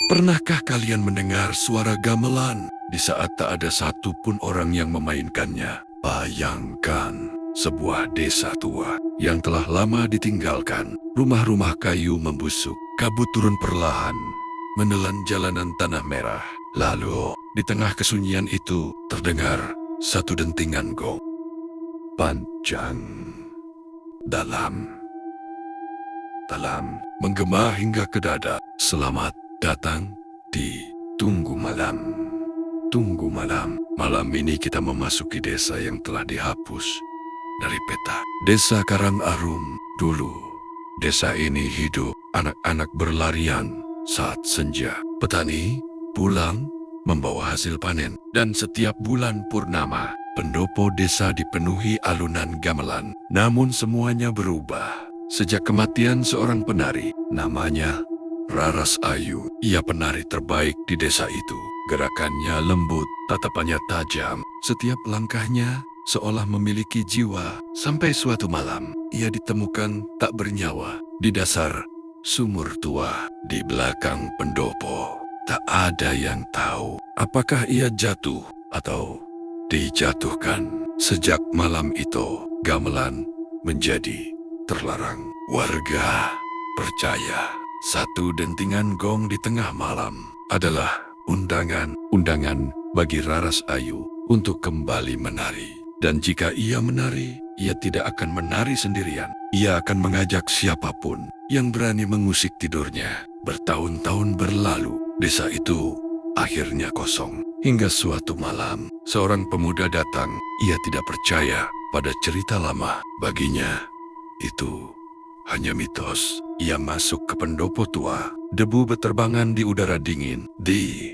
Pernahkah kalian mendengar suara gamelan di saat tak ada satupun orang yang memainkannya? Bayangkan sebuah desa tua yang telah lama ditinggalkan. Rumah-rumah kayu membusuk, kabut turun perlahan, menelan jalanan tanah merah. Lalu, di tengah kesunyian itu terdengar satu dentingan gong. Panjang, dalam, menggema hingga ke dada. Selamat datang di Tunggu Malam. Tunggu Malam. Malam ini kita memasuki desa yang telah dihapus dari peta. Desa Karangarum dulu. Desa ini hidup, anak-anak berlarian saat senja. Petani pulang membawa hasil panen. Dan setiap bulan purnama, pendopo desa dipenuhi alunan gamelan. Namun semuanya berubah sejak kematian seorang penari. Namanya Raras Ayu. Ia penari terbaik di desa itu. Gerakannya lembut, tatapannya tajam. Setiap langkahnya seolah memiliki jiwa. Sampai suatu malam, ia ditemukan tak bernyawa di dasar sumur tua di belakang pendopo. Tak ada yang tahu apakah ia jatuh atau dijatuhkan. Sejak malam itu, gamelan menjadi terlarang. Warga percaya satu dentingan gong di tengah malam adalah undangan bagi Raras Ayu untuk kembali menari. Dan jika ia menari, ia tidak akan menari sendirian. Ia akan mengajak siapapun yang berani mengusik tidurnya. Bertahun-tahun berlalu, desa itu akhirnya kosong. Hingga suatu malam, seorang pemuda datang. Ia tidak percaya pada cerita lama. Baginya, itu hanya mitos. Ia masuk ke pendopo tua. Debu beterbangan di udara dingin. Di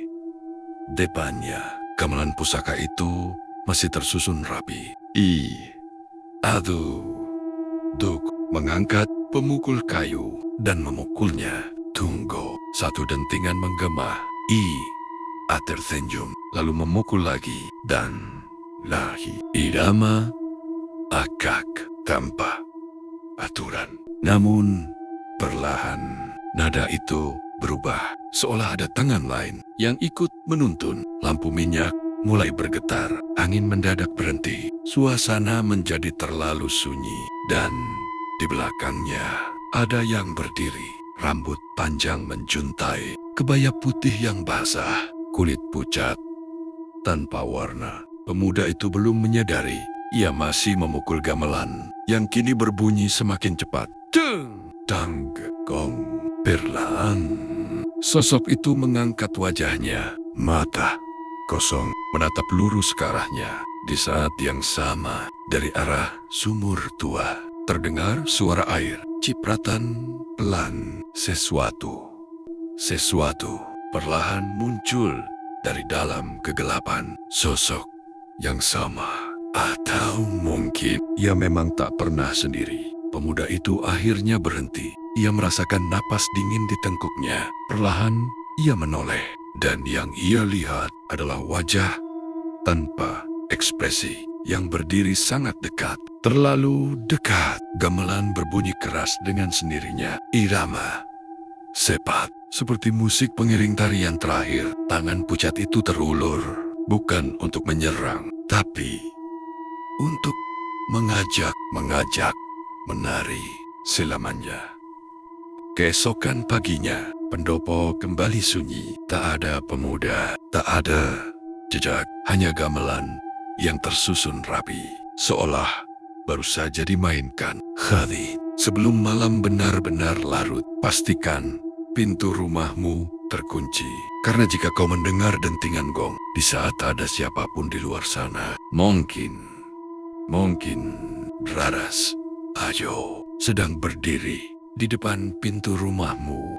depannya, gamelan pusaka itu masih tersusun rapi. Duk mengangkat pemukul kayu dan memukulnya. Tunggu. Satu dentingan menggema. Tersenyum, lalu memukul lagi dan lagi. Irama agak tanpa aturan. Namun, perlahan nada itu berubah. Seolah ada tangan lain yang ikut menuntun. Lampu minyak mulai bergetar. Angin mendadak berhenti. Suasana menjadi terlalu sunyi. Dan di belakangnya ada yang berdiri. Rambut panjang menjuntai. Kebaya putih yang basah. Kulit pucat tanpa warna. Pemuda itu belum menyadari ia masih memukul gamelan yang kini berbunyi semakin cepat. Deng, dang, gong. Perlahan, sosok itu mengangkat wajahnya. Mata kosong menatap lurus ke arahnya. Di saat yang sama, dari arah sumur tua, terdengar suara air. Cipratan pelan. Sesuatu perlahan muncul dari dalam kegelapan. Sosok yang sama. Atau mungkin ia memang tak pernah sendiri. Pemuda itu akhirnya berhenti. Ia merasakan napas dingin di tengkuknya. Perlahan ia menoleh. Dan yang ia lihat adalah wajah tanpa ekspresi yang berdiri sangat dekat. Terlalu dekat. Gamelan berbunyi keras dengan sendirinya. Irama sepat. Seperti musik pengiring tarian terakhir. Tangan pucat itu terulur. Bukan untuk menyerang, tapi untuk mengajak menari selamanya. Keesokan paginya, pendopo kembali sunyi. Tak ada pemuda, tak ada jejak, hanya gamelan yang tersusun rapi, seolah baru saja dimainkan. Khalid, sebelum malam benar-benar larut, pastikan pintu rumahmu terkunci. Karena jika kau mendengar dentingan gong di saat ada siapapun di luar sana, mungkin Raras Ayu sedang berdiri di depan pintu rumahmu.